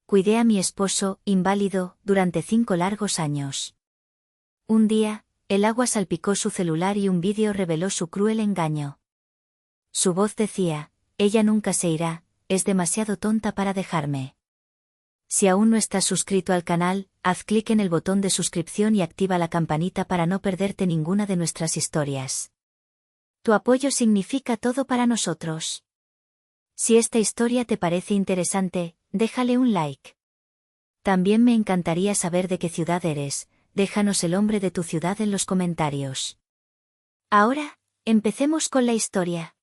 Cuidé a mi esposo, inválido, durante 5 largos años. Un día, el agua salpicó su celular y un vídeo reveló su cruel engaño. Su voz decía: ella nunca se irá, es demasiado tonta para dejarme. Si aún no estás suscrito al canal, haz clic en el botón de suscripción y activa la campanita para no perderte ninguna de nuestras historias. Tu apoyo significa todo para nosotros. Si esta historia te parece interesante, déjale un like. También me encantaría saber de qué ciudad eres, déjanos el nombre de tu ciudad en los comentarios. Ahora, empecemos con la historia.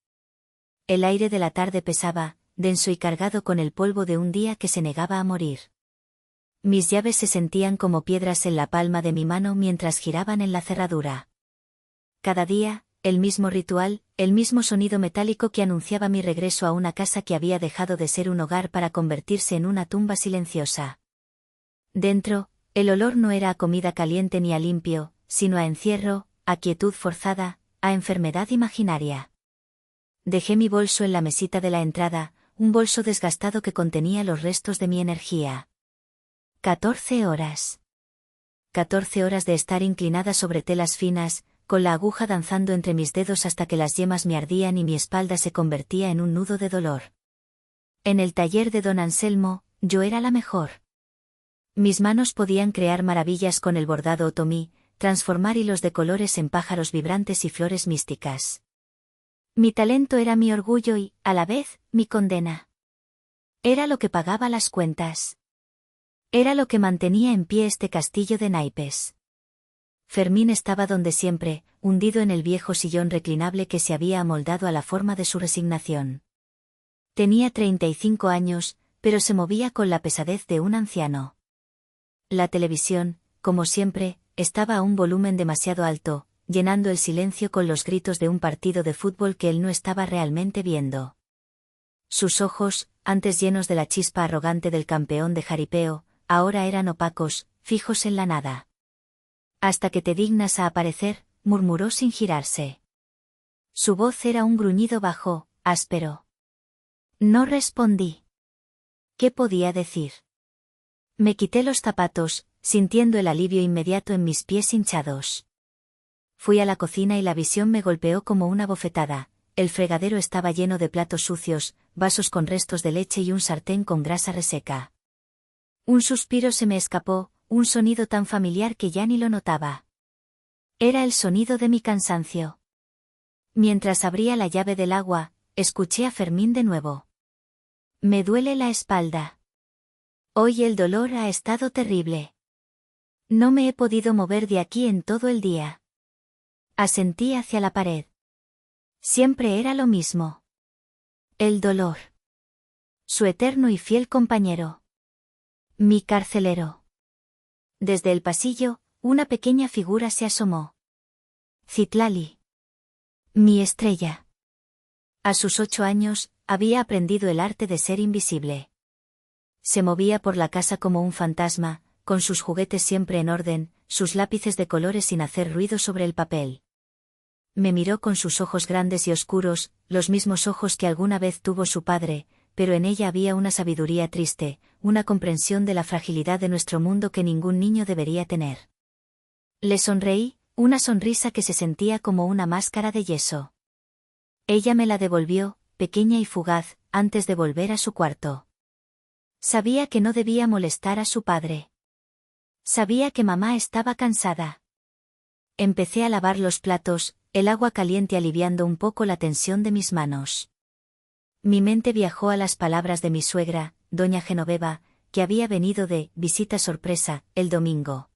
El aire de la tarde pesaba, denso y cargado con el polvo de un día que se negaba a morir. Mis llaves se sentían como piedras en la palma de mi mano mientras giraban en la cerradura. Cada día, el mismo ritual, el mismo sonido metálico que anunciaba mi regreso a una casa que había dejado de ser un hogar para convertirse en una tumba silenciosa. Dentro, el olor no era a comida caliente ni a limpio, sino a encierro, a quietud forzada, a enfermedad imaginaria. Dejé mi bolso en la mesita de la entrada, un bolso desgastado que contenía los restos de mi energía. 14 horas. 14 horas de estar inclinada sobre telas finas, con la aguja danzando entre mis dedos hasta que las yemas me ardían y mi espalda se convertía en un nudo de dolor. En el taller de don Anselmo, yo era la mejor. Mis manos podían crear maravillas con el bordado otomí, transformar hilos de colores en pájaros vibrantes y flores místicas. Mi talento era mi orgullo y, a la vez, mi condena. Era lo que pagaba las cuentas. Era lo que mantenía en pie este castillo de naipes. Fermín estaba donde siempre, hundido en el viejo sillón reclinable que se había amoldado a la forma de su resignación. Tenía 35 años, pero se movía con la pesadez de un anciano. La televisión, como siempre, estaba a un volumen demasiado alto, llenando el silencio con los gritos de un partido de fútbol que él no estaba realmente viendo. Sus ojos, antes llenos de la chispa arrogante del campeón de jaripeo, ahora eran opacos, fijos en la nada. Hasta que te dignas a aparecer, murmuró sin girarse. Su voz era un gruñido bajo, áspero. No respondí. ¿Qué podía decir? Me quité los zapatos, sintiendo el alivio inmediato en mis pies hinchados. Fui a la cocina y la visión me golpeó como una bofetada. El fregadero estaba lleno de platos sucios, vasos con restos de leche y un sartén con grasa reseca. Un suspiro se me escapó, un sonido tan familiar que ya ni lo notaba. Era el sonido de mi cansancio. Mientras abría la llave del agua, escuché a Fermín de nuevo. Me duele la espalda. Hoy el dolor ha estado terrible. No me he podido mover de aquí en todo el día. Asentí hacia la pared. Siempre era lo mismo. El dolor. Su eterno y fiel compañero. Mi carcelero. Desde el pasillo, una pequeña figura se asomó. Citlali. Mi estrella. A sus 8 años, había aprendido el arte de ser invisible. Se movía por la casa como un fantasma, con sus juguetes siempre en orden, sus lápices de colores sin hacer ruido sobre el papel. Me miró con sus ojos grandes y oscuros, los mismos ojos que alguna vez tuvo su padre, pero en ella había una sabiduría triste, una comprensión de la fragilidad de nuestro mundo que ningún niño debería tener. Le sonreí, una sonrisa que se sentía como una máscara de yeso. Ella me la devolvió, pequeña y fugaz, antes de volver a su cuarto. Sabía que no debía molestar a su padre. Sabía que mamá estaba cansada. Empecé a lavar los platos, el agua caliente aliviando un poco la tensión de mis manos. Mi mente viajó a las palabras de mi suegra, doña Genoveva, que había venido de visita sorpresa el domingo.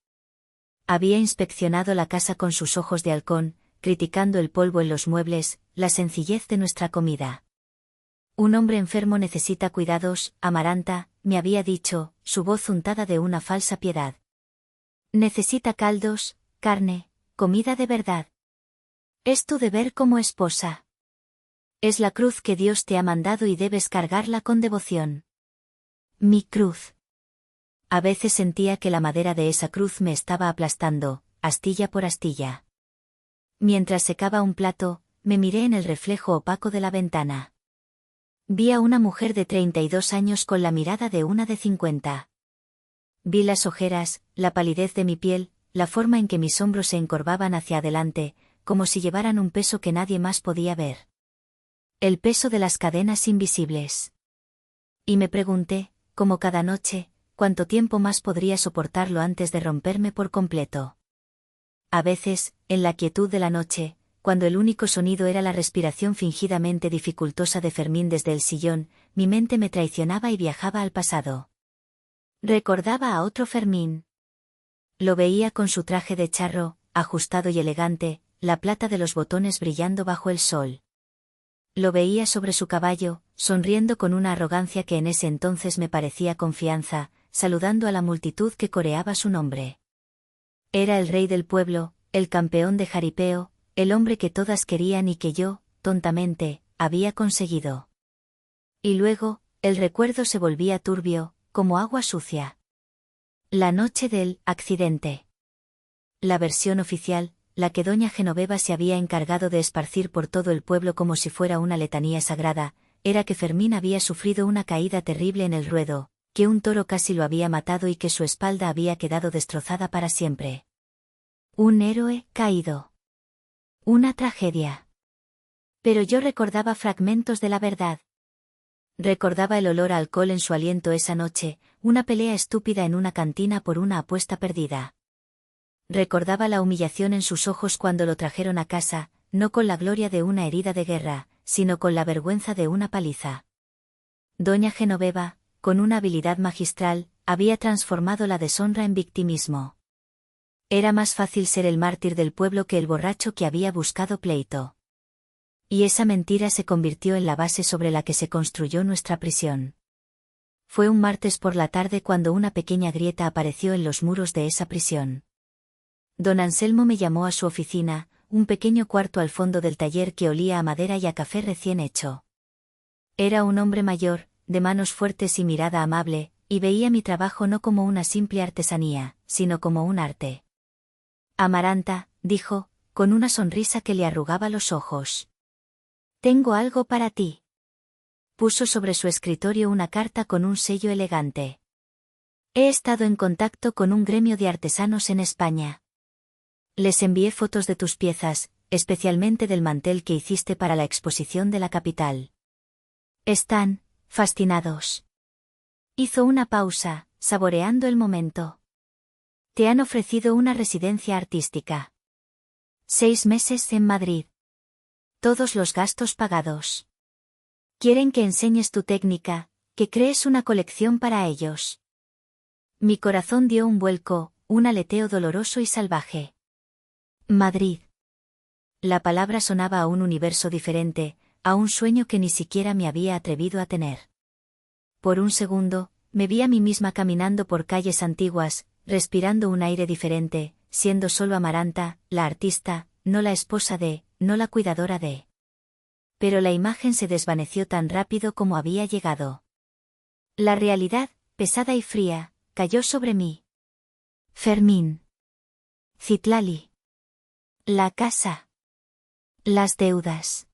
Había inspeccionado la casa con sus ojos de halcón, criticando el polvo en los muebles, la sencillez de nuestra comida. Un hombre enfermo necesita cuidados, Amaranta, me había dicho, su voz untada de una falsa piedad. Necesita caldos, carne, comida de verdad. Es tu deber como esposa. Es la cruz que Dios te ha mandado y debes cargarla con devoción. Mi cruz. A veces sentía que la madera de esa cruz me estaba aplastando, astilla por astilla. Mientras secaba un plato, me miré en el reflejo opaco de la ventana. Vi a una mujer de 32 años con la mirada de una de 50. Vi las ojeras, la palidez de mi piel, la forma en que mis hombros se encorvaban hacia adelante, como si llevaran un peso que nadie más podía ver. El peso de las cadenas invisibles. Y me pregunté, como cada noche, cuánto tiempo más podría soportarlo antes de romperme por completo. A veces, en la quietud de la noche, cuando el único sonido era la respiración fingidamente dificultosa de Fermín desde el sillón, mi mente me traicionaba y viajaba al pasado. Recordaba a otro Fermín. Lo veía con su traje de charro, ajustado y elegante, la plata de los botones brillando bajo el sol. Lo veía sobre su caballo, sonriendo con una arrogancia que en ese entonces me parecía confianza, saludando a la multitud que coreaba su nombre. Era el rey del pueblo, el campeón de jaripeo, el hombre que todas querían y que yo, tontamente, había conseguido. Y luego, el recuerdo se volvía turbio, como agua sucia. La noche del accidente. La versión oficial, la que doña Genoveva se había encargado de esparcir por todo el pueblo como si fuera una letanía sagrada, era que Fermín había sufrido una caída terrible en el ruedo, que un toro casi lo había matado y que su espalda había quedado destrozada para siempre. Un héroe caído. Una tragedia. Pero yo recordaba fragmentos de la verdad. Recordaba el olor a alcohol en su aliento esa noche, una pelea estúpida en una cantina por una apuesta perdida. Recordaba la humillación en sus ojos cuando lo trajeron a casa, no con la gloria de una herida de guerra, sino con la vergüenza de una paliza. Doña Genoveva, con una habilidad magistral, había transformado la deshonra en victimismo. Era más fácil ser el mártir del pueblo que el borracho que había buscado pleito. Y esa mentira se convirtió en la base sobre la que se construyó nuestra prisión. Fue un martes por la tarde cuando una pequeña grieta apareció en los muros de esa prisión. Don Anselmo me llamó a su oficina, un pequeño cuarto al fondo del taller que olía a madera y a café recién hecho. Era un hombre mayor, de manos fuertes y mirada amable, y veía mi trabajo no como una simple artesanía, sino como un arte. Amaranta, dijo, con una sonrisa que le arrugaba los ojos. Tengo algo para ti. Puso sobre su escritorio una carta con un sello elegante. He estado en contacto con un gremio de artesanos en España. Les envié fotos de tus piezas, especialmente del mantel que hiciste para la exposición de la capital. Están fascinados. Hizo una pausa, saboreando el momento. Te han ofrecido una residencia artística. 6 meses en Madrid. Todos los gastos pagados. Quieren que enseñes tu técnica, que crees una colección para ellos. Mi corazón dio un vuelco, un aleteo doloroso y salvaje. Madrid. La palabra sonaba a un universo diferente, a un sueño que ni siquiera me había atrevido a tener. Por un segundo, me vi a mí misma caminando por calles antiguas, respirando un aire diferente, siendo solo Amaranta, la artista, no la esposa de, no la cuidadora de. Pero la imagen se desvaneció tan rápido como había llegado. La realidad, pesada y fría, cayó sobre mí. Fermín. Citlali. La casa. Las deudas.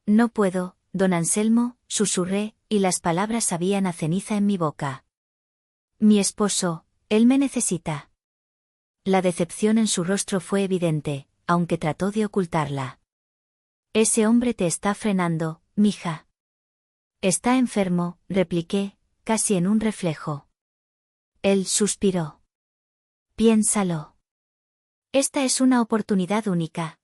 No puedo, don Anselmo, susurré, y las palabras sabían a ceniza en mi boca. Mi esposo, él me necesita. La decepción en su rostro fue evidente, aunque trató de ocultarla. Ese hombre te está frenando, mija. Está enfermo, repliqué, casi en un reflejo. Él suspiró. Piénsalo. Esta es una oportunidad única.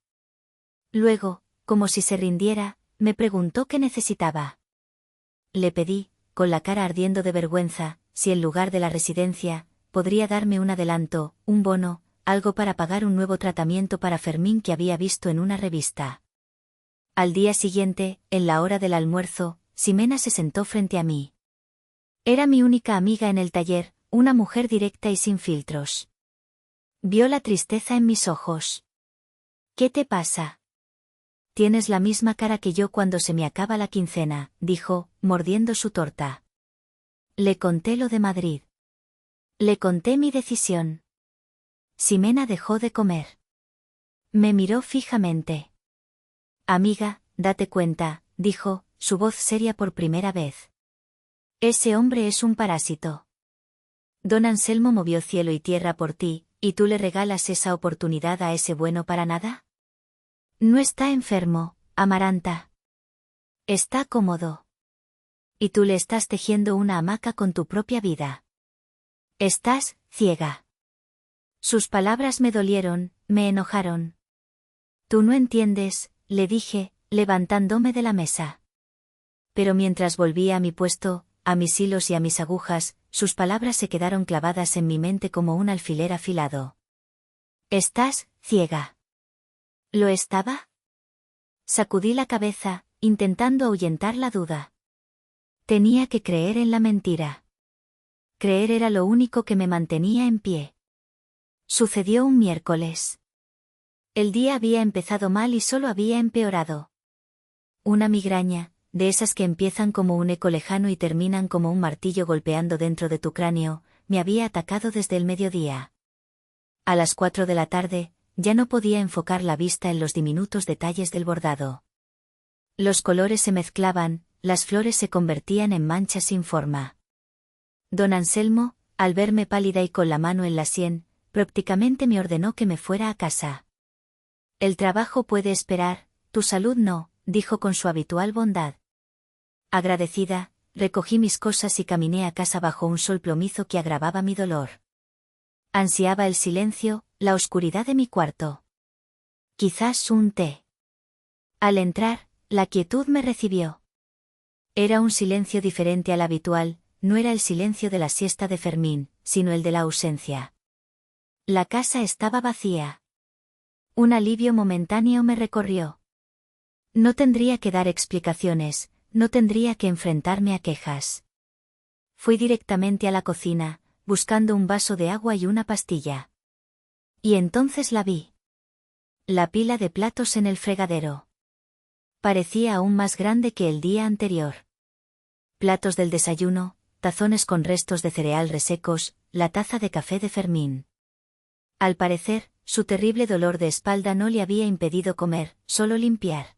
Luego, como si se rindiera, me preguntó qué necesitaba. Le pedí, con la cara ardiendo de vergüenza, si en lugar de la residencia, podría darme un adelanto, un bono, algo para pagar un nuevo tratamiento para Fermín que había visto en una revista. Al día siguiente, en la hora del almuerzo, Ximena se sentó frente a mí. Era mi única amiga en el taller, una mujer directa y sin filtros. Vio la tristeza en mis ojos. ¿Qué te pasa? Tienes la misma cara que yo cuando se me acaba la quincena, dijo, mordiendo su torta. Le conté lo de Madrid. Le conté mi decisión. Ximena dejó de comer. Me miró fijamente. Amiga, date cuenta, dijo, su voz seria por primera vez. Ese hombre es un parásito. Don Anselmo movió cielo y tierra por ti, ¿y tú le regalas esa oportunidad a ese bueno para nada? No está enfermo, Amaranta. Está cómodo. Y tú le estás tejiendo una hamaca con tu propia vida. Estás ciega. Sus palabras me dolieron, me enojaron. Tú no entiendes, le dije, levantándome de la mesa. Pero mientras volvía a mi puesto, a mis hilos y a mis agujas, sus palabras se quedaron clavadas en mi mente como un alfiler afilado. ¿Estás ciega? ¿Lo estaba? Sacudí la cabeza, intentando ahuyentar la duda. Tenía que creer en la mentira. Creer era lo único que me mantenía en pie. Sucedió un miércoles. El día había empezado mal y solo había empeorado. Una migraña, de esas que empiezan como un eco lejano y terminan como un martillo golpeando dentro de tu cráneo, me había atacado desde el mediodía. A las 4 de la tarde, ya no podía enfocar la vista en los diminutos detalles del bordado. Los colores se mezclaban, las flores se convertían en manchas sin forma. Don Anselmo, al verme pálida y con la mano en la sien, prácticamente me ordenó que me fuera a casa. El trabajo puede esperar, tu salud no, dijo con su habitual bondad. Agradecida, recogí mis cosas y caminé a casa bajo un sol plomizo que agravaba mi dolor. Ansiaba el silencio, la oscuridad de mi cuarto. Quizás un té. Al entrar, la quietud me recibió. Era un silencio diferente al habitual, no era el silencio de la siesta de Fermín, sino el de la ausencia. La casa estaba vacía. Un alivio momentáneo me recorrió. No tendría que dar explicaciones, no tendría que enfrentarme a quejas. Fui directamente a la cocina, buscando un vaso de agua y una pastilla. Y entonces la vi. La pila de platos en el fregadero. Parecía aún más grande que el día anterior. Platos del desayuno, tazones con restos de cereal resecos, la taza de café de Fermín. Al parecer, su terrible dolor de espalda no le había impedido comer, solo limpiar.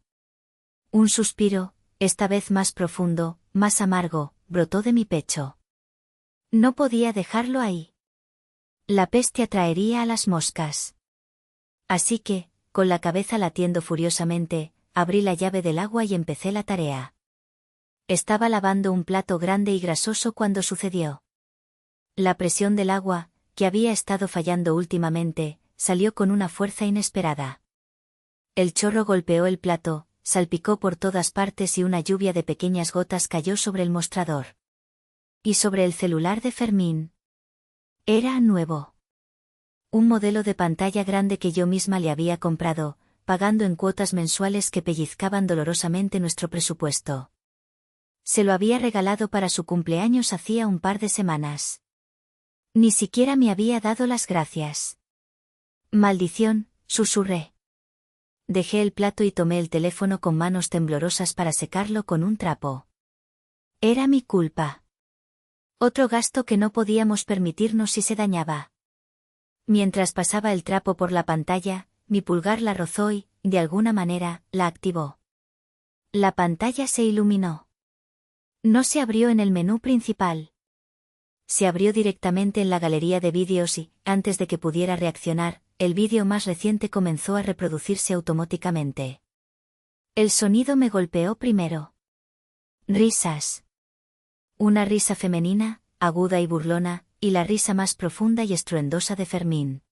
Un suspiro, esta vez más profundo, más amargo, brotó de mi pecho. No podía dejarlo ahí. La peste atraería a las moscas. Así que, con la cabeza latiendo furiosamente, abrí la llave del agua y empecé la tarea. Estaba lavando un plato grande y grasoso cuando sucedió. La presión del agua, que había estado fallando últimamente, salió con una fuerza inesperada. El chorro golpeó el plato, salpicó por todas partes y una lluvia de pequeñas gotas cayó sobre el mostrador. Y sobre el celular de Fermín. Era nuevo. Un modelo de pantalla grande que yo misma le había comprado, pagando en cuotas mensuales que pellizcaban dolorosamente nuestro presupuesto. Se lo había regalado para su cumpleaños hacía un par de semanas. Ni siquiera me había dado las gracias. Maldición, susurré. Dejé el plato y tomé el teléfono con manos temblorosas para secarlo con un trapo. Era mi culpa. Otro gasto que no podíamos permitirnos si se dañaba. Mientras pasaba el trapo por la pantalla, mi pulgar la rozó y, de alguna manera, la activó. La pantalla se iluminó. No se abrió en el menú principal. Se abrió directamente en la galería de vídeos y, antes de que pudiera reaccionar, el vídeo más reciente comenzó a reproducirse automáticamente. El sonido me golpeó primero. Risas. Una risa femenina, aguda y burlona, y la risa más profunda y estruendosa de Fermín.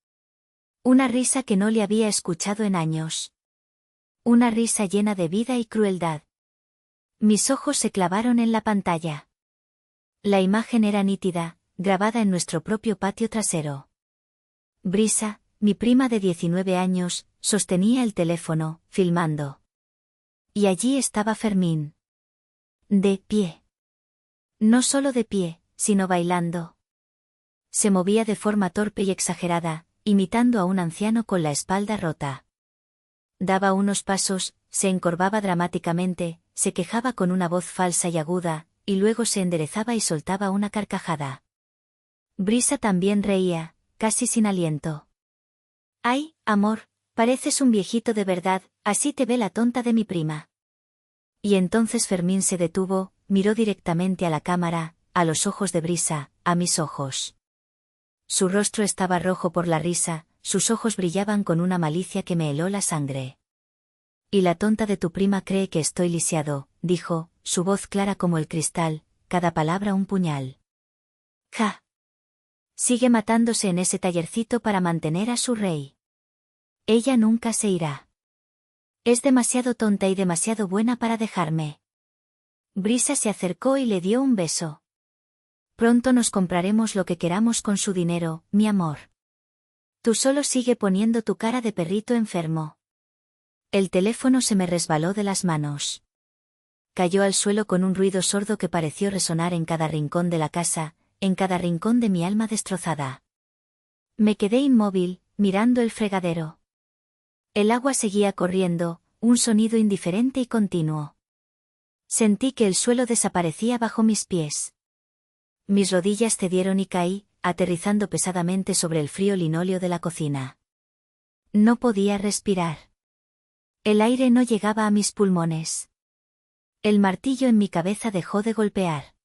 Una risa que no le había escuchado en años. Una risa llena de vida y crueldad. Mis ojos se clavaron en la pantalla. La imagen era nítida, grabada en nuestro propio patio trasero. Brisa, mi prima de 19 años, sostenía el teléfono, filmando. Y allí estaba Fermín. De pie. No solo de pie, sino bailando. Se movía de forma torpe y exagerada, imitando a un anciano con la espalda rota. Daba unos pasos, se encorvaba dramáticamente, se quejaba con una voz falsa y aguda, y luego se enderezaba y soltaba una carcajada. Brisa también reía, casi sin aliento. «Ay, amor, pareces un viejito de verdad, así te ve la tonta de mi prima». Y entonces Fermín se detuvo, miró directamente a la cámara, a los ojos de Brisa, a mis ojos. Su rostro estaba rojo por la risa, sus ojos brillaban con una malicia que me heló la sangre. Y la tonta de tu prima cree que estoy lisiado, dijo, su voz clara como el cristal, cada palabra un puñal. ¡Ja! Sigue matándose en ese tallercito para mantener a su rey. Ella nunca se irá. Es demasiado tonta y demasiado buena para dejarme. Brisa se acercó y le dio un beso. Pronto nos compraremos lo que queramos con su dinero, mi amor. Tú solo sigue poniendo tu cara de perrito enfermo. El teléfono se me resbaló de las manos. Cayó al suelo con un ruido sordo que pareció resonar en cada rincón de la casa, en cada rincón de mi alma destrozada. Me quedé inmóvil, mirando el fregadero. El agua seguía corriendo, un sonido indiferente y continuo. Sentí que el suelo desaparecía bajo mis pies. Mis rodillas cedieron y caí, aterrizando pesadamente sobre el frío linóleo de la cocina. No podía respirar. El aire no llegaba a mis pulmones. El martillo en mi cabeza dejó de golpear.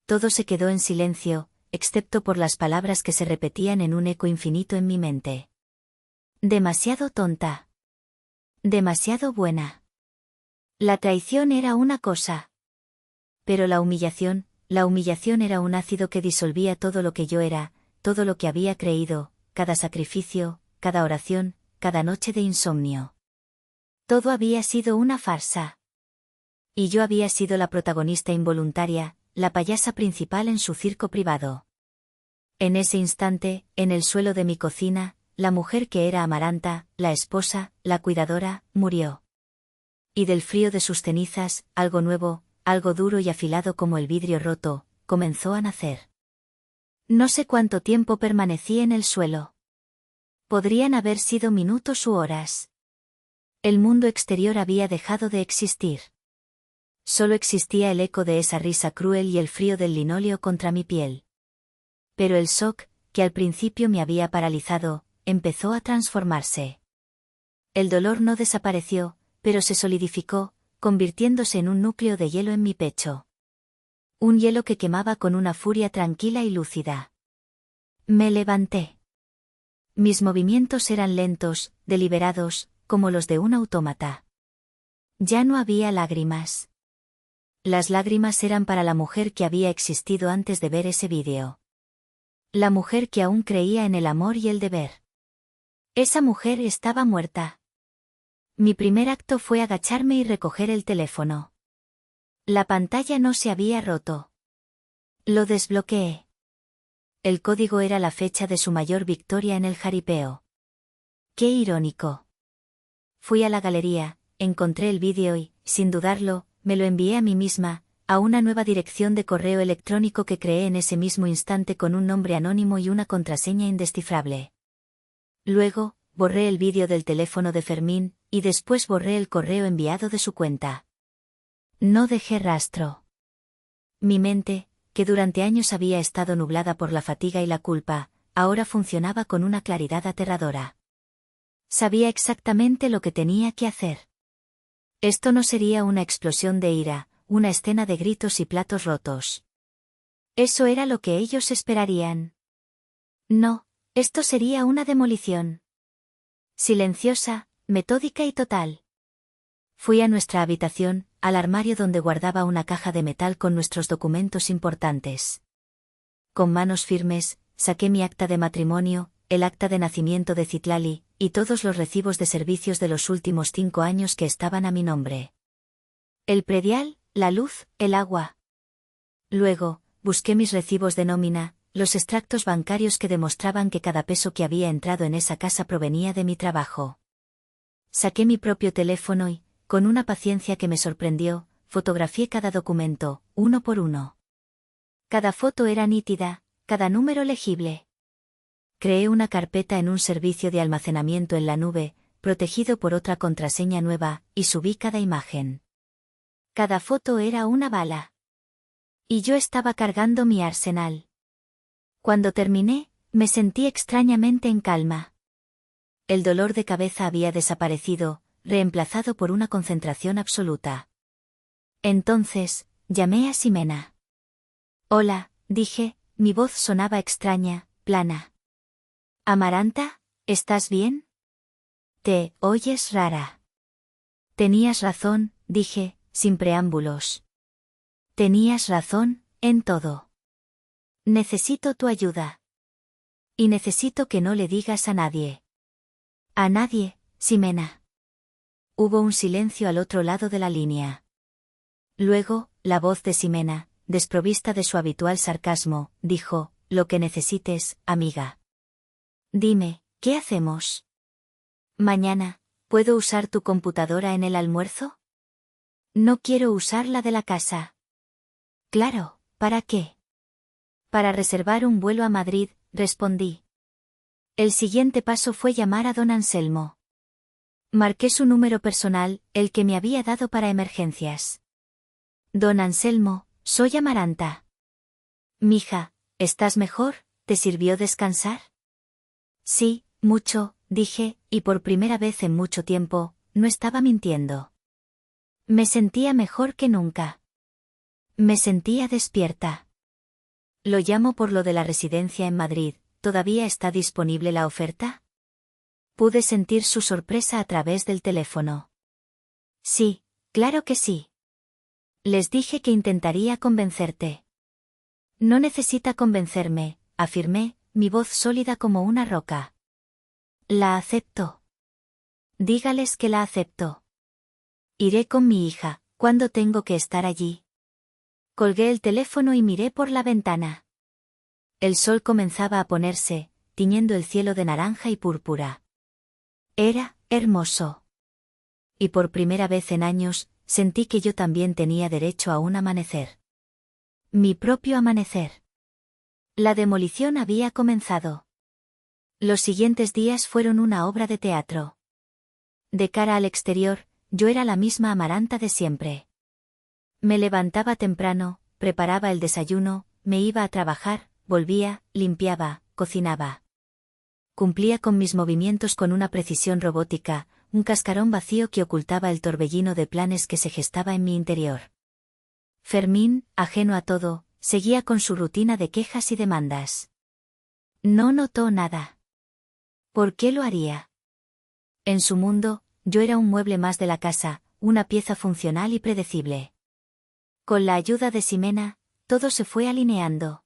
Todo se quedó en silencio, excepto por las palabras que se repetían en un eco infinito en mi mente. Demasiado tonta. Demasiado buena. La traición era una cosa. Pero la humillación era un ácido que disolvía todo lo que yo era, todo lo que había creído, cada sacrificio, cada oración, cada noche de insomnio. Todo había sido una farsa. Y yo había sido la protagonista involuntaria, la payasa principal en su circo privado. En ese instante, en el suelo de mi cocina, la mujer que era Amaranta, la esposa, la cuidadora, murió. Y del frío de sus cenizas, algo nuevo, algo duro y afilado como el vidrio roto, comenzó a nacer. No sé cuánto tiempo permanecí en el suelo. Podrían haber sido minutos u horas. El mundo exterior había dejado de existir. Solo existía el eco de esa risa cruel y el frío del linóleo contra mi piel. Pero el shock, que al principio me había paralizado, empezó a transformarse. El dolor no desapareció, pero se solidificó, convirtiéndose en un núcleo de hielo en mi pecho. Un hielo que quemaba con una furia tranquila y lúcida. Me levanté. Mis movimientos eran lentos, deliberados, como los de un autómata. Ya no había lágrimas. Las lágrimas eran para la mujer que había existido antes de ver ese vídeo. La mujer que aún creía en el amor y el deber. Esa mujer estaba muerta. Mi primer acto fue agacharme y recoger el teléfono. La pantalla no se había roto. Lo desbloqueé. El código era la fecha de su mayor victoria en el jaripeo. ¡Qué irónico! Fui a la galería, encontré el vídeo y, sin dudarlo, me lo envié a mí misma, a una nueva dirección de correo electrónico que creé en ese mismo instante con un nombre anónimo y una contraseña indescifrable. Luego, borré el vídeo del teléfono de Fermín, y después borré el correo enviado de su cuenta. No dejé rastro. Mi mente, que durante años había estado nublada por la fatiga y la culpa, ahora funcionaba con una claridad aterradora. Sabía exactamente lo que tenía que hacer. Esto no sería una explosión de ira, una escena de gritos y platos rotos. Eso era lo que ellos esperarían. No, esto sería una demolición. Silenciosa, metódica y total. Fui a nuestra habitación, al armario donde guardaba una caja de metal con nuestros documentos importantes. Con manos firmes, saqué mi acta de matrimonio, el acta de nacimiento de Citlali, y todos los recibos de servicios de los últimos 5 años que estaban a mi nombre. El predial, la luz, el agua. Luego, busqué mis recibos de nómina, los extractos bancarios que demostraban que cada peso que había entrado en esa casa provenía de mi trabajo. Saqué mi propio teléfono y, con una paciencia que me sorprendió, fotografié cada documento, uno por uno. Cada foto era nítida, cada número legible. Creé una carpeta en un servicio de almacenamiento en la nube, protegido por otra contraseña nueva, y subí cada imagen. Cada foto era una bala. Y yo estaba cargando mi arsenal. Cuando terminé, me sentí extrañamente en calma. El dolor de cabeza había desaparecido, reemplazado por una concentración absoluta. Entonces, llamé a Ximena. Hola, dije, mi voz sonaba extraña, plana. Amaranta, ¿estás bien? Te oyes rara. Tenías razón, dije, sin preámbulos. Tenías razón, en todo. Necesito tu ayuda. Y necesito que no le digas a nadie. A nadie, Ximena. Hubo un silencio al otro lado de la línea. Luego, la voz de Ximena, desprovista de su habitual sarcasmo, dijo, lo que necesites, amiga. Dime, ¿qué hacemos? Mañana, ¿puedo usar tu computadora en el almuerzo? No quiero usar la de la casa. Claro, ¿para qué? Para reservar un vuelo a Madrid, respondí. El siguiente paso fue llamar a don Anselmo. Marqué su número personal, el que me había dado para emergencias. Don Anselmo, soy Amaranta. Mija, ¿estás mejor? ¿Te sirvió descansar? Sí, mucho, dije, y por primera vez en mucho tiempo, no estaba mintiendo. Me sentía mejor que nunca. Me sentía despierta. Lo llamo por lo de la residencia en Madrid, ¿todavía está disponible la oferta? Pude sentir su sorpresa a través del teléfono. Sí, claro que sí. Les dije que intentaría convencerte. No necesita convencerme, afirmé, mi voz sólida como una roca. La acepto. Dígales que la acepto. Iré con mi hija, ¿cuándo tengo que estar allí? Colgué el teléfono y miré por la ventana. El sol comenzaba a ponerse, tiñendo el cielo de naranja y púrpura. Era hermoso. Y por primera vez en años, sentí que yo también tenía derecho a un amanecer. Mi propio amanecer. La demolición había comenzado. Los siguientes días fueron una obra de teatro. De cara al exterior, yo era la misma Amaranta de siempre. Me levantaba temprano, preparaba el desayuno, me iba a trabajar, volvía, limpiaba, cocinaba. Cumplía con mis movimientos con una precisión robótica, un cascarón vacío que ocultaba el torbellino de planes que se gestaba en mi interior. Fermín, ajeno a todo, seguía con su rutina de quejas y demandas. No notó nada. ¿Por qué lo haría? En su mundo, yo era un mueble más de la casa, una pieza funcional y predecible. Con la ayuda de Ximena, todo se fue alineando.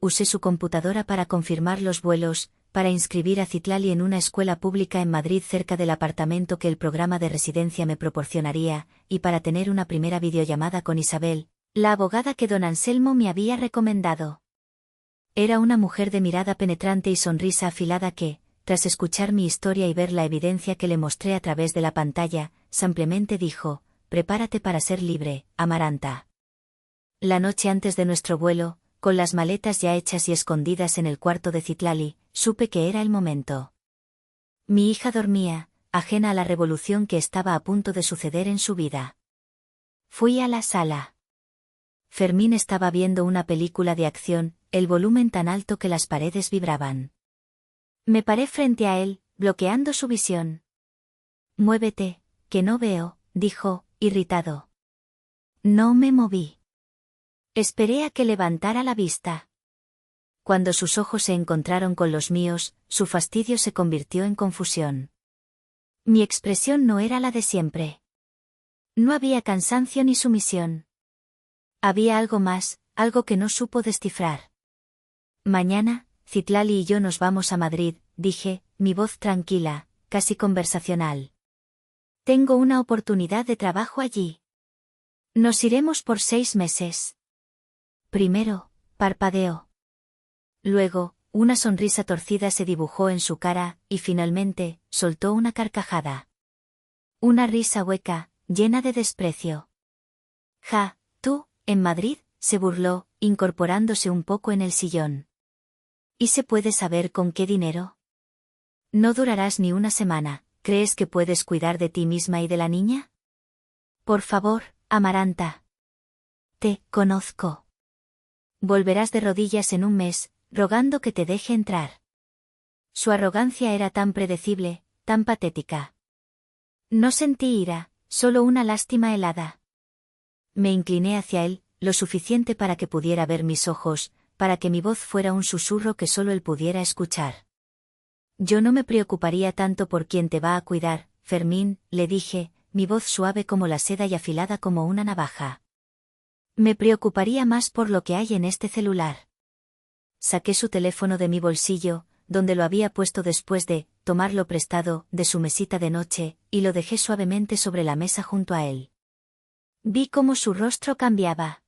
Usé su computadora para confirmar los vuelos, para inscribir a Citlali en una escuela pública en Madrid cerca del apartamento que el programa de residencia me proporcionaría, y para tener una primera videollamada con Isabel, la abogada que don Anselmo me había recomendado. Era una mujer de mirada penetrante y sonrisa afilada que, tras escuchar mi historia y ver la evidencia que le mostré a través de la pantalla, simplemente dijo, prepárate para ser libre, Amaranta. La noche antes de nuestro vuelo, con las maletas ya hechas y escondidas en el cuarto de Citlali, supe que era el momento. Mi hija dormía, ajena a la revolución que estaba a punto de suceder en su vida. Fui a la sala. Fermín estaba viendo una película de acción, el volumen tan alto que las paredes vibraban. Me paré frente a él, bloqueando su visión. Muévete, que no veo, dijo, irritado. No me moví. Esperé a que levantara la vista. Cuando sus ojos se encontraron con los míos, su fastidio se convirtió en confusión. Mi expresión no era la de siempre. No había cansancio ni sumisión. Había algo más, algo que no supo descifrar. Mañana, Citlali y yo nos vamos a Madrid, dije, mi voz tranquila, casi conversacional. Tengo una oportunidad de trabajo allí. Nos iremos por 6 meses. Primero, parpadeó. Luego, una sonrisa torcida se dibujó en su cara, y finalmente, soltó una carcajada. Una risa hueca, llena de desprecio. Ja, tú, en Madrid, se burló, incorporándose un poco en el sillón. ¿Y se puede saber con qué dinero? No durarás ni una semana, ¿crees que puedes cuidar de ti misma y de la niña? Por favor, Amaranta. Te conozco. Volverás de rodillas en un mes, rogando que te deje entrar. Su arrogancia era tan predecible, tan patética. No sentí ira, solo una lástima helada. Me incliné hacia él, lo suficiente para que pudiera ver mis ojos, para que mi voz fuera un susurro que solo él pudiera escuchar. Yo no me preocuparía tanto por quién te va a cuidar, Fermín, le dije, mi voz suave como la seda y afilada como una navaja. Me preocuparía más por lo que hay en este celular. Saqué su teléfono de mi bolsillo, donde lo había puesto después de tomarlo prestado de su mesita de noche, y lo dejé suavemente sobre la mesa junto a él. Vi cómo su rostro cambiaba.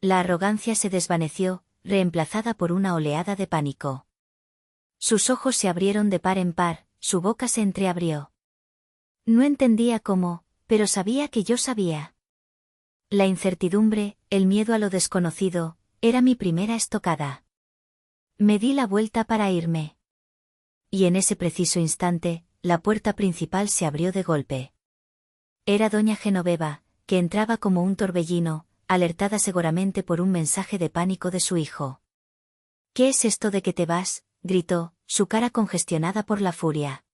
La arrogancia se desvaneció, reemplazada por una oleada de pánico. Sus ojos se abrieron de par en par, su boca se entreabrió. No entendía cómo, pero sabía que yo sabía. La incertidumbre, el miedo a lo desconocido, era mi primera estocada. Me di la vuelta para irme. Y en ese preciso instante, la puerta principal se abrió de golpe. Era doña Genoveva, que entraba como un torbellino, alertada seguramente por un mensaje de pánico de su hijo. «¿Qué es esto de que te vas?», gritó, su cara congestionada por la furia.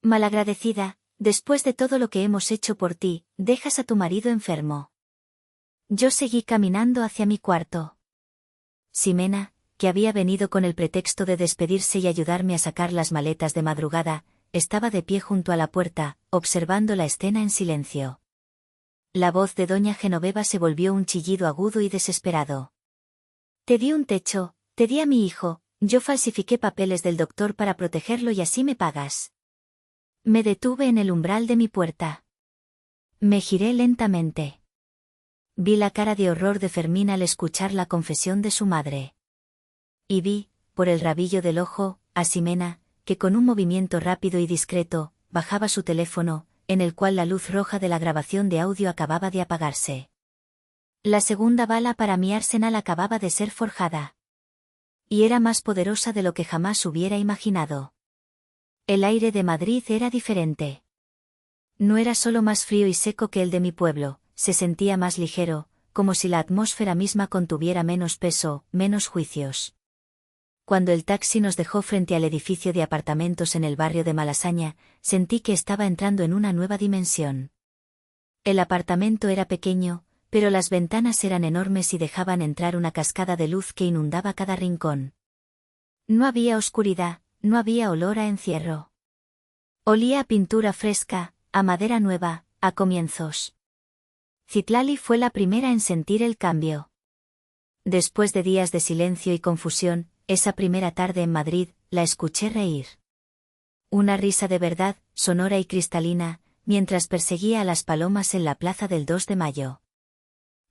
«Malagradecida, después de todo lo que hemos hecho por ti, dejas a tu marido enfermo». Yo seguí caminando hacia mi cuarto. Ximena, que había venido con el pretexto de despedirse y ayudarme a sacar las maletas de madrugada, estaba de pie junto a la puerta, observando la escena en silencio. La voz de doña Genoveva se volvió un chillido agudo y desesperado. «Te di un techo, te di a mi hijo, yo falsifiqué papeles del doctor para protegerlo y así me pagas». Me detuve en el umbral de mi puerta. Me giré lentamente. Vi la cara de horror de Fermín al escuchar la confesión de su madre. Y vi, por el rabillo del ojo, a Ximena, que con un movimiento rápido y discreto, bajaba su teléfono, en el cual la luz roja de la grabación de audio acababa de apagarse. La segunda bala para mi arsenal acababa de ser forjada. Y era más poderosa de lo que jamás hubiera imaginado. El aire de Madrid era diferente. No era solo más frío y seco que el de mi pueblo, se sentía más ligero, como si la atmósfera misma contuviera menos peso, menos juicios. Cuando el taxi nos dejó frente al edificio de apartamentos en el barrio de Malasaña, sentí que estaba entrando en una nueva dimensión. El apartamento era pequeño, pero las ventanas eran enormes y dejaban entrar una cascada de luz que inundaba cada rincón. No había oscuridad, no había olor a encierro. Olía a pintura fresca, a madera nueva, a comienzos. Citlali fue la primera en sentir el cambio. Después de días de silencio y confusión, esa primera tarde en Madrid, la escuché reír. Una risa de verdad, sonora y cristalina, mientras perseguía a las palomas en la plaza del 2 de mayo.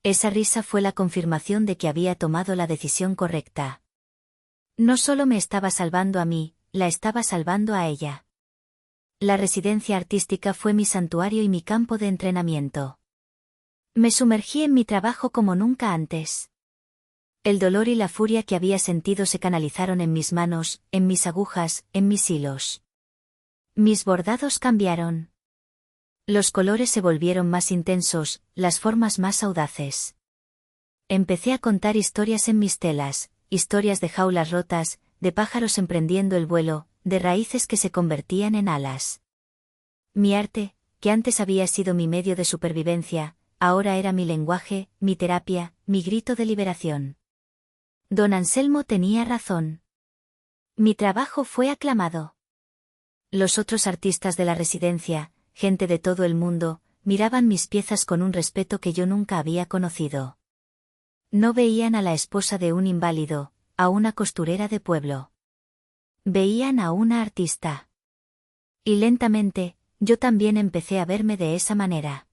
Esa risa fue la confirmación de que había tomado la decisión correcta. No solo me estaba salvando a mí, la estaba salvando a ella. La residencia artística fue mi santuario y mi campo de entrenamiento. Me sumergí en mi trabajo como nunca antes. El dolor y la furia que había sentido se canalizaron en mis manos, en mis agujas, en mis hilos. Mis bordados cambiaron. Los colores se volvieron más intensos, las formas más audaces. Empecé a contar historias en mis telas, historias de jaulas rotas, de pájaros emprendiendo el vuelo, de raíces que se convertían en alas. Mi arte, que antes había sido mi medio de supervivencia, ahora era mi lenguaje, mi terapia, mi grito de liberación. Don Anselmo tenía razón. Mi trabajo fue aclamado. Los otros artistas de la residencia, gente de todo el mundo, miraban mis piezas con un respeto que yo nunca había conocido. No veían a la esposa de un inválido, a una costurera de pueblo. Veían a una artista. Y lentamente, yo también empecé a verme de esa manera.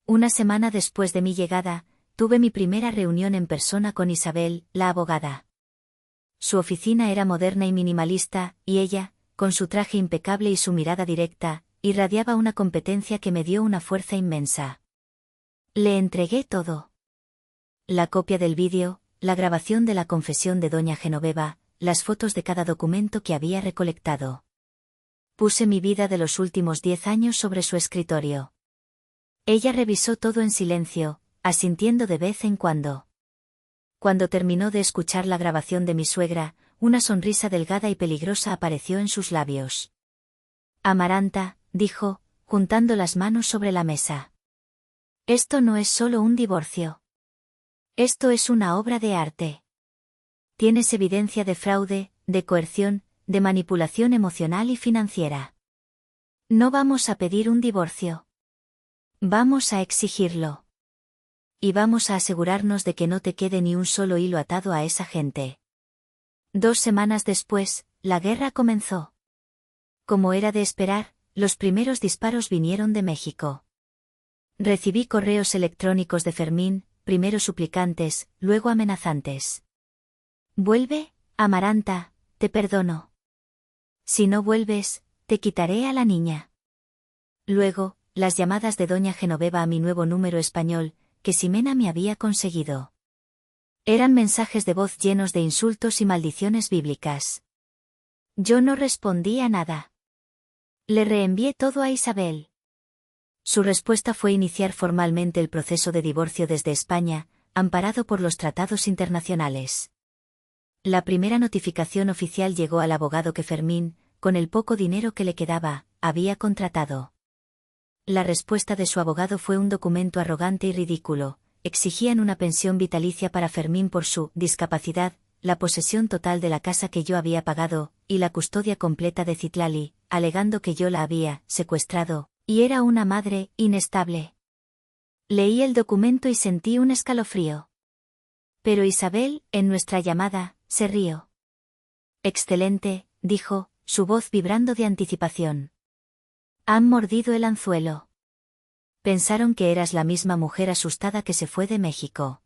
Una semana después de mi llegada, tuve mi primera reunión en persona con Isabel, la abogada. Su oficina era moderna y minimalista, y ella, con su traje impecable y su mirada directa, irradiaba una competencia que me dio una fuerza inmensa. Le entregué todo. La copia del vídeo, la grabación de la confesión de doña Genoveva, las fotos de cada documento que había recolectado. Puse mi vida de los últimos 10 años sobre su escritorio. Ella revisó todo en silencio, asintiendo de vez en cuando. Cuando terminó de escuchar la grabación de mi suegra, una sonrisa delgada y peligrosa apareció en sus labios. Amaranta, dijo, juntando las manos sobre la mesa. Esto no es solo un divorcio. Esto es una obra de arte. Tienes evidencia de fraude, de coerción, de manipulación emocional y financiera. No vamos a pedir un divorcio. Vamos a exigirlo. Y vamos a asegurarnos de que no te quede ni un solo hilo atado a esa gente. 2 semanas después, la guerra comenzó. Como era de esperar, los primeros disparos vinieron de México. Recibí correos electrónicos de Fermín, primero suplicantes, luego amenazantes. Vuelve, Amaranta, te perdono. Si no vuelves, te quitaré a la niña. Luego, las llamadas de doña Genoveva a mi nuevo número español, que Ximena me había conseguido. Eran mensajes de voz llenos de insultos y maldiciones bíblicas. Yo no respondí a nada. Le reenvié todo a Isabel. Su respuesta fue iniciar formalmente el proceso de divorcio desde España, amparado por los tratados internacionales. La primera notificación oficial llegó al abogado que Fermín, con el poco dinero que le quedaba, había contratado. La respuesta de su abogado fue un documento arrogante y ridículo. Exigían una pensión vitalicia para Fermín por su discapacidad, la posesión total de la casa que yo había pagado, y la custodia completa de Citlali, alegando que yo la había secuestrado, y era una madre inestable. Leí el documento y sentí un escalofrío. Pero Isabel, en nuestra llamada, se rió. Excelente, dijo, su voz vibrando de anticipación. Han mordido el anzuelo. Pensaron que eras la misma mujer asustada que se fue de México.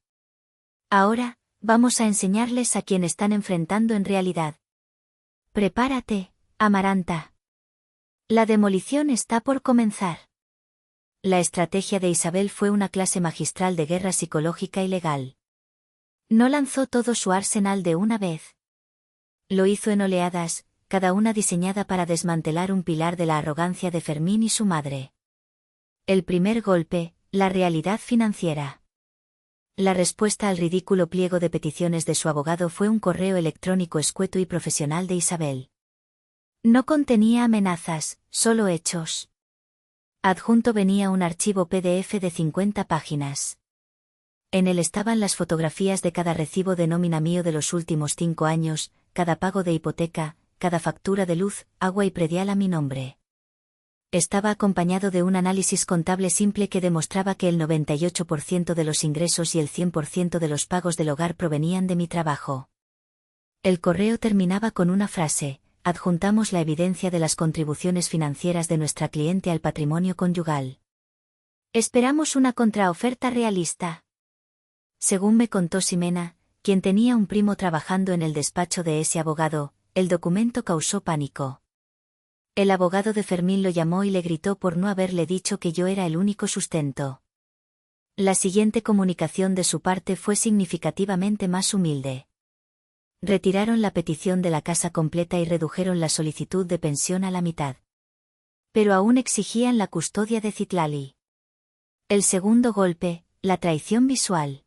Ahora, vamos a enseñarles a quién están enfrentando en realidad. Prepárate, Amaranta. La demolición está por comenzar. La estrategia de Isabel fue una clase magistral de guerra psicológica y legal. No lanzó todo su arsenal de una vez. Lo hizo en oleadas, cada una diseñada para desmantelar un pilar de la arrogancia de Fermín y su madre. El primer golpe, la realidad financiera. La respuesta al ridículo pliego de peticiones de su abogado fue un correo electrónico escueto y profesional de Isabel. No contenía amenazas, solo hechos. Adjunto venía un archivo PDF de 50 páginas. En él estaban las fotografías de cada recibo de nómina mío de los últimos 5 años, cada pago de hipoteca, cada factura de luz, agua y predial a mi nombre. Estaba acompañado de un análisis contable simple que demostraba que el 98% de los ingresos y el 100% de los pagos del hogar provenían de mi trabajo. El correo terminaba con una frase: adjuntamos la evidencia de las contribuciones financieras de nuestra cliente al patrimonio conyugal. Esperamos una contraoferta realista. Según me contó Ximena, quien tenía un primo trabajando en el despacho de ese abogado, el documento causó pánico. El abogado de Fermín lo llamó y le gritó por no haberle dicho que yo era el único sustento. La siguiente comunicación de su parte fue significativamente más humilde. Retiraron la petición de la casa completa y redujeron la solicitud de pensión a la mitad. Pero aún exigían la custodia de Citlali. El segundo golpe, la traición visual.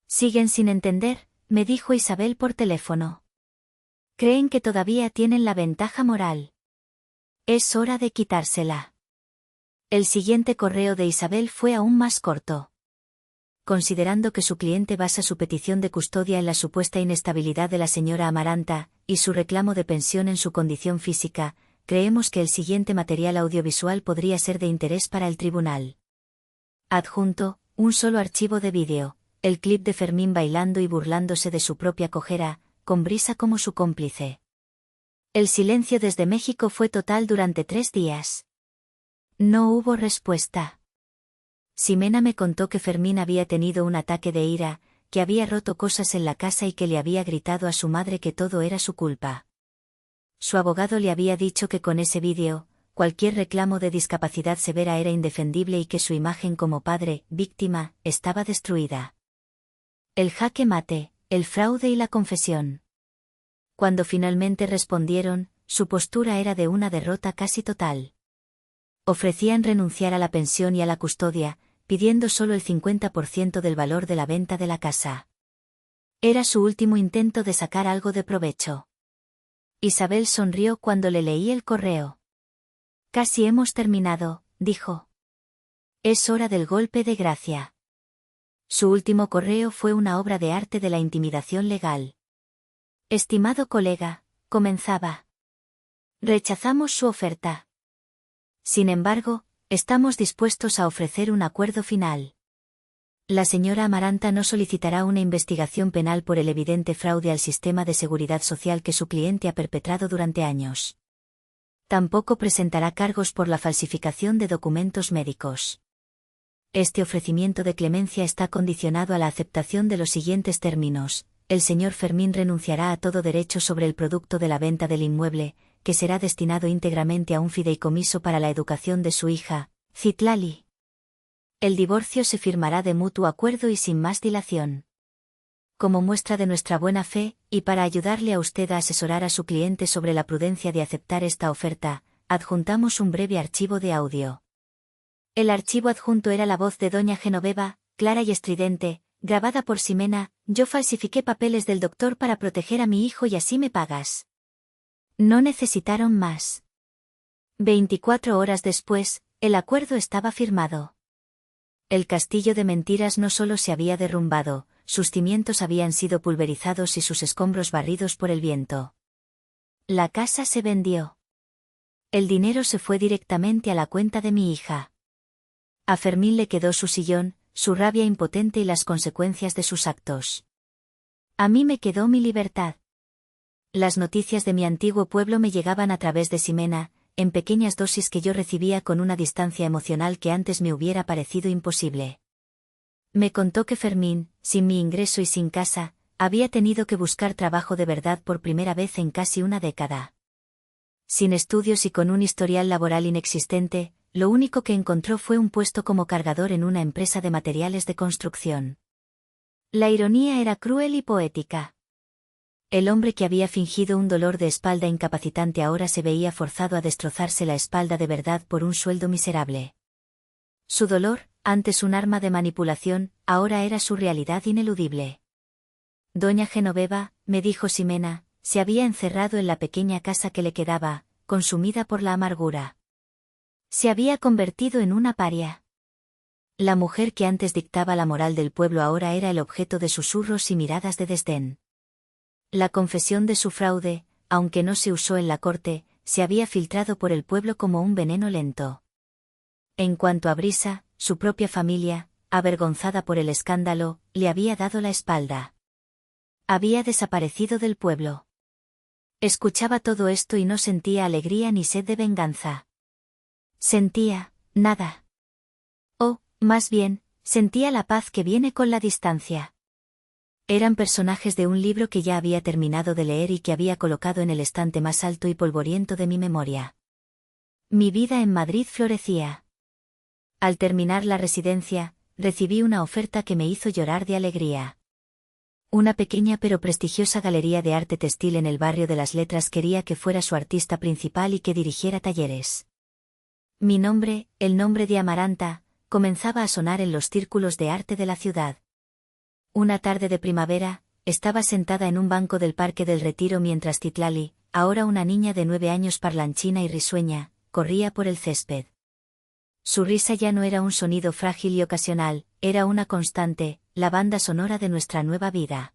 Siguen sin entender, me dijo Isabel por teléfono. Creen que todavía tienen la ventaja moral. Es hora de quitársela. El siguiente correo de Isabel fue aún más corto. Considerando que su cliente basa su petición de custodia en la supuesta inestabilidad de la señora Amaranta, y su reclamo de pensión en su condición física, creemos que el siguiente material audiovisual podría ser de interés para el tribunal. Adjunto, un solo archivo de vídeo, el clip de Fermín bailando y burlándose de su propia cojera, con Brisa como su cómplice. El silencio desde México fue total durante 3 días. No hubo respuesta. Ximena me contó que Fermín había tenido un ataque de ira, que había roto cosas en la casa y que le había gritado a su madre que todo era su culpa. Su abogado le había dicho que con ese vídeo, cualquier reclamo de discapacidad severa era indefendible y que su imagen como padre, víctima, estaba destruida. El jaque mate, el fraude y la confesión. Cuando finalmente respondieron, su postura era de una derrota casi total. Ofrecían renunciar a la pensión y a la custodia, pidiendo solo el 50% del valor de la venta de la casa. Era su último intento de sacar algo de provecho. Isabel sonrió cuando le leí el correo. Casi hemos terminado, dijo. Es hora del golpe de gracia. Su último correo fue una obra de arte de la intimidación legal. Estimado colega, comenzaba. Rechazamos su oferta. Sin embargo, estamos dispuestos a ofrecer un acuerdo final. La señora Amaranta no solicitará una investigación penal por el evidente fraude al sistema de seguridad social que su cliente ha perpetrado durante años. Tampoco presentará cargos por la falsificación de documentos médicos. Este ofrecimiento de clemencia está condicionado a la aceptación de los siguientes términos. El señor Fermín renunciará a todo derecho sobre el producto de la venta del inmueble, que será destinado íntegramente a un fideicomiso para la educación de su hija, Citlali. El divorcio se firmará de mutuo acuerdo y sin más dilación. Como muestra de nuestra buena fe, y para ayudarle a usted a asesorar a su cliente sobre la prudencia de aceptar esta oferta, adjuntamos un breve archivo de audio. El archivo adjunto era la voz de doña Genoveva, clara y estridente, grabada por Ximena: yo falsifiqué papeles del doctor para proteger a mi hijo y así me pagas. No necesitaron más. 24 horas después, el acuerdo estaba firmado. El castillo de mentiras no solo se había derrumbado, sus cimientos habían sido pulverizados y sus escombros barridos por el viento. La casa se vendió. El dinero se fue directamente a la cuenta de mi hija. A Fermín le quedó su sillón, su rabia impotente y las consecuencias de sus actos. A mí me quedó mi libertad. Las noticias de mi antiguo pueblo me llegaban a través de Ximena, en pequeñas dosis que yo recibía con una distancia emocional que antes me hubiera parecido imposible. Me contó que Fermín, sin mi ingreso y sin casa, había tenido que buscar trabajo de verdad por primera vez en casi una década. Sin estudios y con un historial laboral inexistente, lo único que encontró fue un puesto como cargador en una empresa de materiales de construcción. La ironía era cruel y poética. El hombre que había fingido un dolor de espalda incapacitante ahora se veía forzado a destrozarse la espalda de verdad por un sueldo miserable. Su dolor, antes un arma de manipulación, ahora era su realidad ineludible. Doña Genoveva, me dijo Ximena, se había encerrado en la pequeña casa que le quedaba, consumida por la amargura. Se había convertido en una paria. La mujer que antes dictaba la moral del pueblo ahora era el objeto de susurros y miradas de desdén. La confesión de su fraude, aunque no se usó en la corte, se había filtrado por el pueblo como un veneno lento. En cuanto a Brisa, su propia familia, avergonzada por el escándalo, le había dado la espalda. Había desaparecido del pueblo. Escuchaba todo esto y no sentía alegría ni sed de venganza. Sentía, nada. O, más bien, sentía la paz que viene con la distancia. Eran personajes de un libro que ya había terminado de leer y que había colocado en el estante más alto y polvoriento de mi memoria. Mi vida en Madrid florecía. Al terminar la residencia, recibí una oferta que me hizo llorar de alegría. Una pequeña pero prestigiosa galería de arte textil en el barrio de las Letras quería que fuera su artista principal y que dirigiera talleres. Mi nombre, el nombre de Amaranta, comenzaba a sonar en los círculos de arte de la ciudad. Una tarde de primavera, estaba sentada en un banco del Parque del Retiro mientras Citlali, ahora una niña de 9 años parlanchina y risueña, corría por el césped. Su risa ya no era un sonido frágil y ocasional, era una constante, la banda sonora de nuestra nueva vida.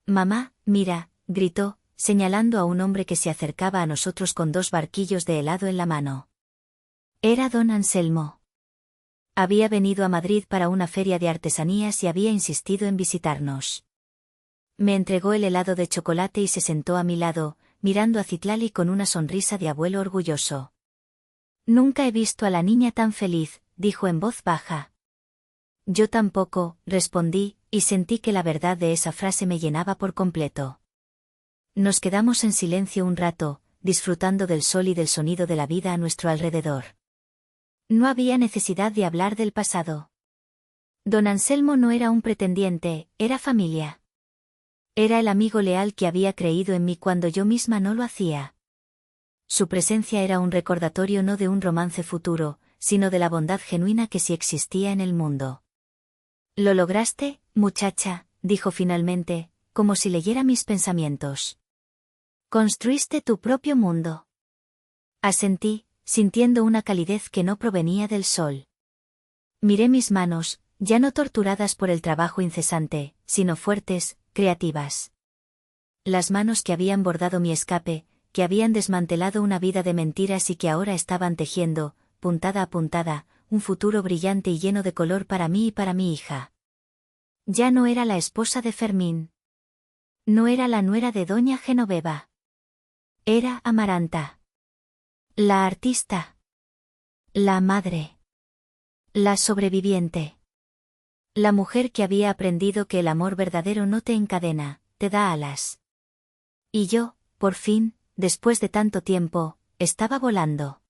Mamá, mira, gritó, señalando a un hombre que se acercaba a nosotros con 2 barquillos de helado en la mano. Era don Anselmo. Había venido a Madrid para una feria de artesanías y había insistido en visitarnos. Me entregó el helado de chocolate y se sentó a mi lado, mirando a Citlali con una sonrisa de abuelo orgulloso. Nunca he visto a la niña tan feliz, dijo en voz baja. Yo tampoco, respondí, y sentí que la verdad de esa frase me llenaba por completo. Nos quedamos en silencio un rato, disfrutando del sol y del sonido de la vida a nuestro alrededor. No había necesidad de hablar del pasado. Don Anselmo no era un pretendiente, era familia. Era el amigo leal que había creído en mí cuando yo misma no lo hacía. Su presencia era un recordatorio no de un romance futuro, sino de la bondad genuina que sí existía en el mundo. «Lo lograste, muchacha», dijo finalmente, como si leyera mis pensamientos. «Construiste tu propio mundo». Asentí, sintiendo una calidez que no provenía del sol. Miré mis manos, ya no torturadas por el trabajo incesante, sino fuertes, creativas. Las manos que habían bordado mi escape, que habían desmantelado una vida de mentiras y que ahora estaban tejiendo, puntada a puntada, un futuro brillante y lleno de color para mí y para mi hija. Ya no era la esposa de Fermín. No era la nuera de doña Genoveva. Era Amaranta. La artista. La madre. La sobreviviente. La mujer que había aprendido que el amor verdadero no te encadena, te da alas. Y yo, por fin, después de tanto tiempo, estaba volando.